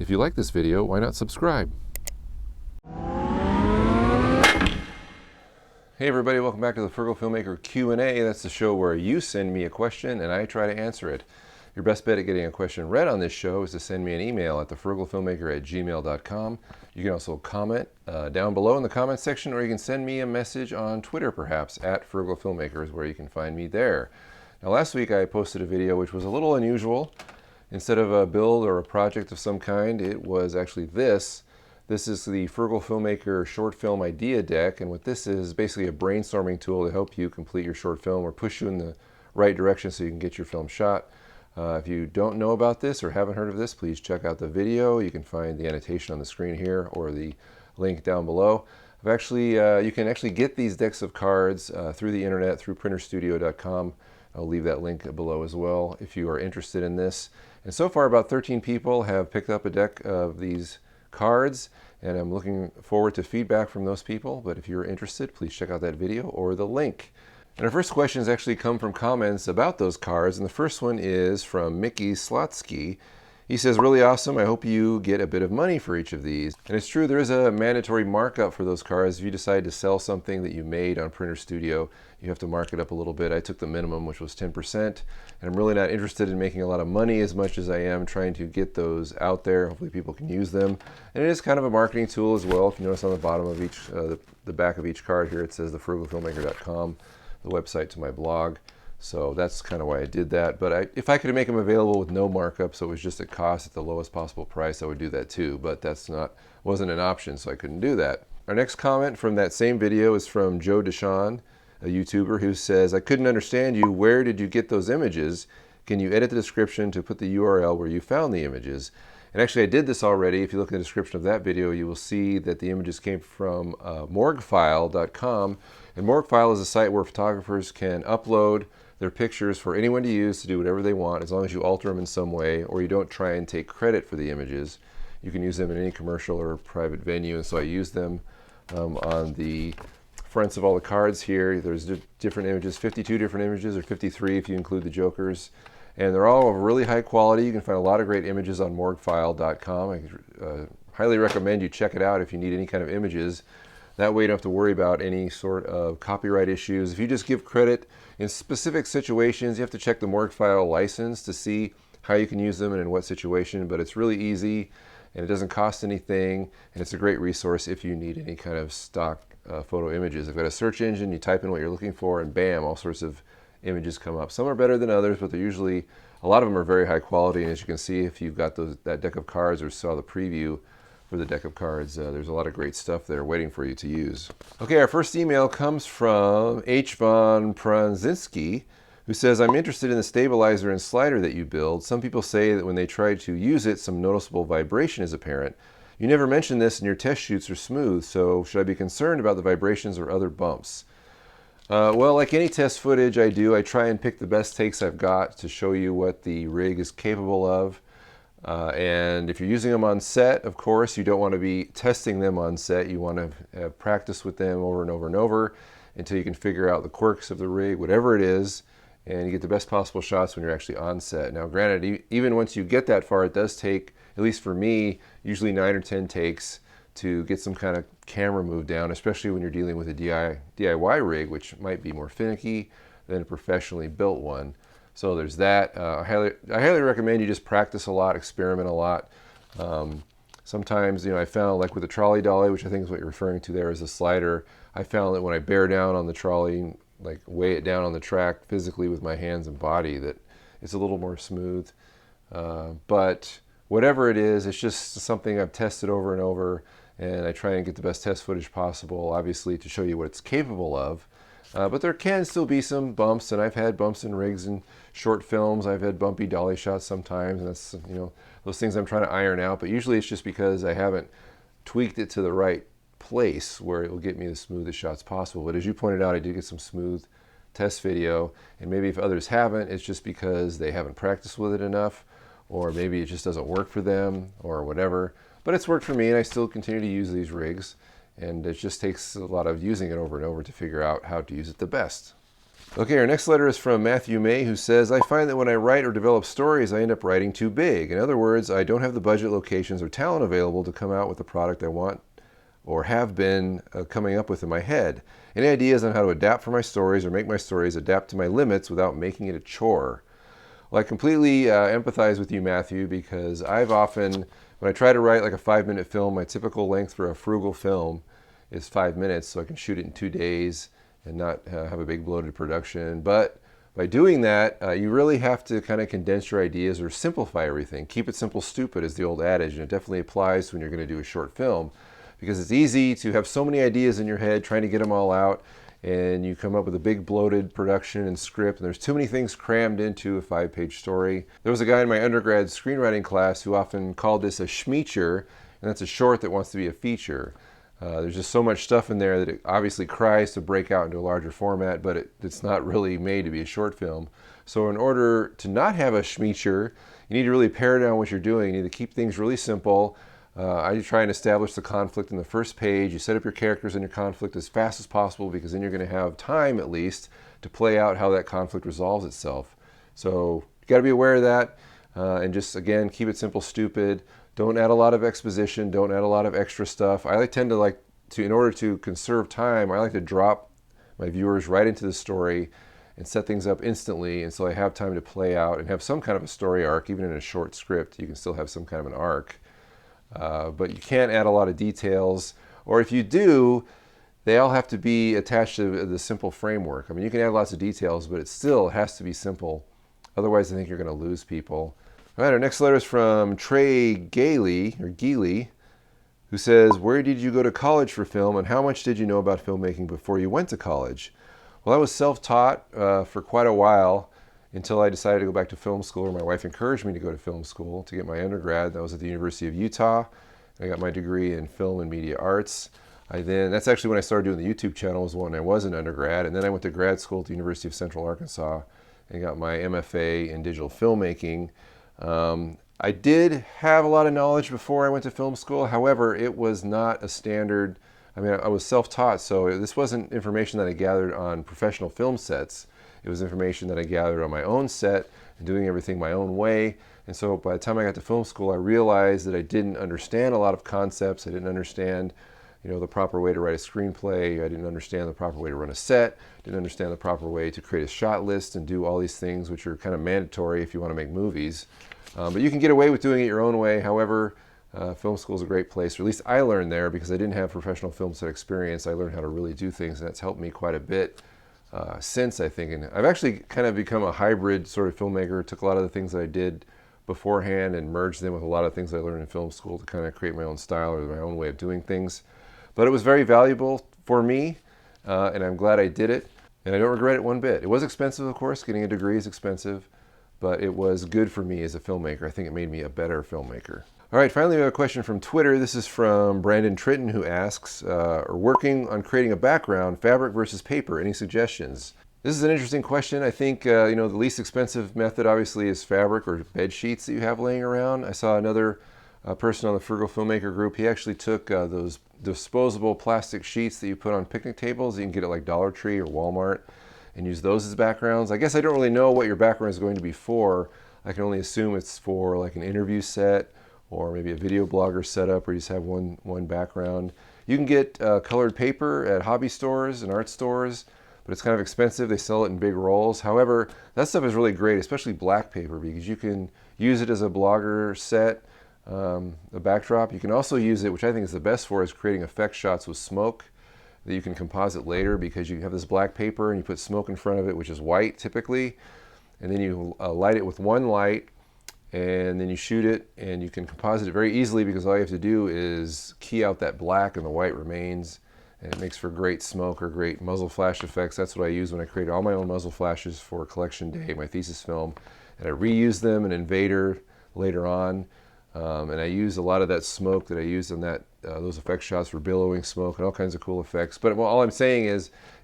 If you like this video, why not subscribe? Hey everybody, welcome back to the Frugal Filmmaker Q&A. That's the show where you send me a question and I try to answer it. Your best bet at getting a question read on this show is to send me an email at thefrugalfilmmaker@gmail.com. You can also comment down below in the comment section, or you can send me a message on Twitter perhaps, at Frugal Filmmaker is where you can find me there. Now last week I posted a video which was a little unusual. Instead of a build or a project of some kind, it was actually this. This is the Frugal Filmmaker short film idea deck, and what this is basically a brainstorming tool to help you complete your short film or push you in the right direction so you can get your film shot. If you don't know about this or haven't heard of this, please check out the video. You can find the annotation on the screen here or the link down below. You can actually get these decks of cards through the internet, through printerstudio.com. I'll leave that link below as well if you are interested in this. And so far about 13 people have picked up a deck of these cards, and I'm looking forward to feedback from those people. But if you're interested, please check out that video or the link. And our first questions actually come from comments about those cards, and the first one is from Mickey Slotsky. He says, really awesome, I hope you get a bit of money for each of these. And it's true, there is a mandatory markup for those cards. If you decide to sell something that you made on Printer Studio, you have to mark it up a little bit. I took the minimum, which was 10%, and I'm really not interested in making a lot of money as much as I am trying to get those out there. Hopefully people can use them. And it is kind of a marketing tool as well. If you notice on the bottom of each, the back of each card here, it says thefrugalfilmmaker.com, the website to my blog. So that's kind of why I did that. But if I could make them available with no markup, so it was just at cost at the lowest possible price, I would do that too. But that's wasn't an option, so I couldn't do that. Our next comment from that same video is from Joe Deshawn, a YouTuber, who says, I couldn't understand you. Where did you get those images? Can you edit the description to put the URL where you found the images? And actually I did this already. If you look in the description of that video, you will see that the images came from morgueFile.com. And morgueFile is a site where photographers can upload their pictures for anyone to use to do whatever they want, as long as you alter them in some way or you don't try and take credit for the images. You can use them in any commercial or private venue, and so I use them on the fronts of all the cards here. There's different images, 52 different images, or 53 if you include the jokers, and they're all of really high quality. You can find a lot of great images on morgueFile.com. I highly recommend you check it out if you need any kind of images. That way you don't have to worry about any sort of copyright issues. If you just give credit in specific situations, you have to check the morgueFile license to see how you can use them and in what situation, but it's really easy and it doesn't cost anything, and it's a great resource if you need any kind of stock photo images. I've got a search engine, you type in what you're looking for and bam, all sorts of images come up. Some are better than others, but they're usually, a lot of them are very high quality, and as you can see if you've got that deck of cards or saw the preview for the deck of cards, there's a lot of great stuff there waiting for you to use. Okay, our first email comes from H. von Pranzinski, who says, I'm interested in the stabilizer and slider that you build. Some people say that when they try to use it, some noticeable vibration is apparent. You never mention this and your test shoots are smooth, so should I be concerned about the vibrations or other bumps? Well, like any test footage I do, I try and pick the best takes I've got to show you what the rig is capable of. And if you're using them on set, of course, you don't want to be testing them on set. You want to have practice with them over and over and over until you can figure out the quirks of the rig, whatever it is, and you get the best possible shots when you're actually on set. Now, granted, even once you get that far, it does take, at least for me, usually 9 or 10 takes to get some kind of camera move down, especially when you're dealing with a DIY rig, which might be more finicky than a professionally built one. So there's that. I highly recommend you just practice a lot, experiment a lot. Sometimes, I found, like with the Trolley Dolly, which I think is what you're referring to there as a slider, I found that when I bear down on the trolley, like weigh it down on the track physically with my hands and body, that it's a little more smooth. But whatever it is, it's just something I've tested over and over, and I try and get the best test footage possible, obviously, to show you what it's capable of. But there can still be some bumps, and I've had bumps in rigs and short films. I've had bumpy dolly shots sometimes, and that's, those things I'm trying to iron out. But usually it's just because I haven't tweaked it to the right place where it will get me the smoothest shots possible. But as you pointed out, I did get some smooth test video, and maybe if others haven't, it's just because they haven't practiced with it enough, or maybe it just doesn't work for them, or whatever. But it's worked for me, and I still continue to use these rigs. And it just takes a lot of using it over and over to figure out how to use it the best. Okay, our next letter is from Matthew May, who says, I find that when I write or develop stories, I end up writing too big. In other words, I don't have the budget, locations, or talent available to come out with the product I want or have been coming up with in my head. Any ideas on how to adapt for my stories or make my stories adapt to my limits without making it a chore? Well, I completely empathize with you, Matthew, because I've often, when I try to write like a 5-minute film, my typical length for a frugal film is 5 minutes, so I can shoot it in 2 days and not have a big bloated production. But by doing that, you really have to kind of condense your ideas or simplify everything. Keep it simple, stupid is the old adage, and it definitely applies when you're going to do a short film, because it's easy to have so many ideas in your head trying to get them all out, and you come up with a big bloated production and script, and there's too many things crammed into a 5-page story. There was a guy in my undergrad screenwriting class who often called this a schmeacher, and that's a short that wants to be a feature. There's just so much stuff in there that it obviously cries to break out into a larger format, but it's not really made to be a short film. So in order to not have a schmeacher, you need to really pare down what you're doing. You need to keep things really simple. I try and establish the conflict in the first page. You set up your characters and your conflict as fast as possible, because then you're going to have time, at least, to play out how that conflict resolves itself. So you got to be aware of that, and just, again, keep it simple, stupid. Don't add a lot of exposition. Don't add a lot of extra stuff. I tend to like to, in order to conserve time, I like to drop my viewers right into the story and set things up instantly, and so I have time to play out and have some kind of a story arc. Even in a short script, you can still have some kind of an arc. But you can't add a lot of details, or if you do, they all have to be attached to the simple framework. I mean, you can add lots of details, but it still has to be simple. Otherwise, I think you're going to lose people. All right, our next letter is from Trey Gailey, who says, where did you go to college for film, and how much did you know about filmmaking before you went to college? Well, I was self-taught for quite a while, until I decided to go back to film school, or my wife encouraged me to go to film school to get my undergrad. That was at the University of Utah. I got my degree in film and media arts. That's actually when I started doing the YouTube channel, was when I was an undergrad. And then I went to grad school at the University of Central Arkansas and got my MFA in digital filmmaking. I did have a lot of knowledge before I went to film school. However, it was not a standard. I mean, I was self-taught, so this wasn't information that I gathered on professional film sets. It was information that I gathered on my own set and doing everything my own way. And so by the time I got to film school, I realized that I didn't understand a lot of concepts. I didn't understand, the proper way to write a screenplay. I didn't understand the proper way to run a set. Didn't understand the proper way to create a shot list and do all these things, which are kind of mandatory if you want to make movies. But you can get away with doing it your own way. However, film school is a great place, or at least I learned there, because I didn't have professional film set experience. I learned how to really do things, and that's helped me quite a bit since, I think. And I've actually kind of become a hybrid sort of filmmaker. Took a lot of the things that I did beforehand and merged them with a lot of things I learned in film school to kind of create my own style or my own way of doing things. But it was very valuable for me, and I'm glad I did it, and I don't regret it one bit. It was expensive, of course. Getting a degree is expensive, but it was good for me as a filmmaker. I think it made me a better filmmaker. All right, finally we have a question from Twitter. This is from Brandon Tritton, who asks, working on creating a background, fabric versus paper, any suggestions? This is an interesting question. I think, the least expensive method obviously is fabric or bed sheets that you have laying around. I saw another person on the Frugal Filmmaker group. He actually took those disposable plastic sheets that you put on picnic tables. You can get at like Dollar Tree or Walmart, and use those as backgrounds. I guess I don't really know what your background is going to be for. I can only assume it's for like an interview set, or maybe a video blogger setup where you just have one background. You can get colored paper at hobby stores and art stores, but it's kind of expensive. They sell it in big rolls. However, that stuff is really great, especially black paper, because you can use it as a blogger set, a backdrop. You can also use it, which I think is the best for, is creating effect shots with smoke that you can composite later, because you have this black paper and you put smoke in front of it, which is white typically, and then you light it with one light, and then you shoot it, and you can composite it very easily, because all you have to do is key out that black and the white remains, and it makes for great smoke or great muzzle flash effects. That's what I use when I create all my own muzzle flashes for Collection Day, my thesis film, and I reuse them in Invader later on, and I use a lot of that smoke that I used in those effect shots for billowing smoke and all kinds of cool effects. But all I'm saying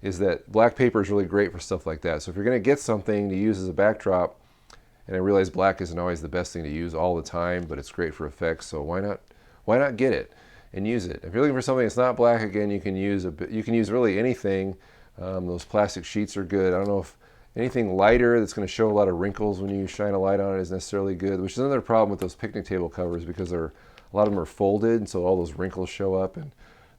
is that black paper is really great for stuff like that. So if you're going to get something to use as a backdrop, and I realize black isn't always the best thing to use all the time, but it's great for effects, so why not get it and use it? If you're looking for something that's not black, again, you can use really anything. Those plastic sheets are good. I don't know if anything lighter that's going to show a lot of wrinkles when you shine a light on it is necessarily good, which is another problem with those picnic table covers, because a lot of them are folded, and so all those wrinkles show up, and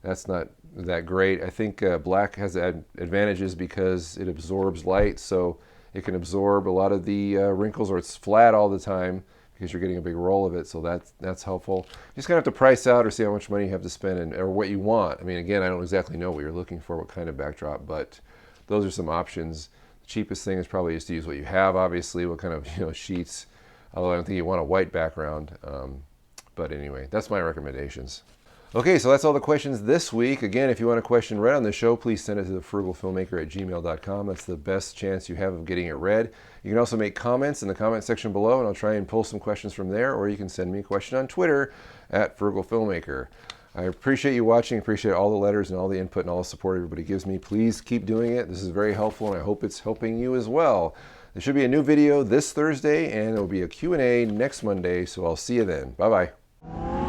that's not that great. I think black has advantages because it absorbs light, so it can absorb a lot of the wrinkles, or it's flat all the time because you're getting a big roll of it, so that's helpful. You just kind of have to price out or see how much money you have to spend or what you want. I mean, again, I don't exactly know what you're looking for, what kind of backdrop, but those are some options. The cheapest thing is probably just to use what you have, obviously, what kind of sheets, although I don't think you want a white background. But anyway, that's my recommendations. Okay, so that's all the questions this week. Again, if you want a question read on the show, please send it to the frugalfilmmaker@gmail.com. That's the best chance you have of getting it read. You can also make comments in the comment section below, and I'll try and pull some questions from there, or you can send me a question on Twitter @FrugalFilmmaker. I appreciate you watching, appreciate all the letters and all the input and all the support everybody gives me. Please keep doing it. This is very helpful, and I hope it's helping you as well. There should be a new video this Thursday, and there will be a Q&A next Monday, so I'll see you then. Bye-bye.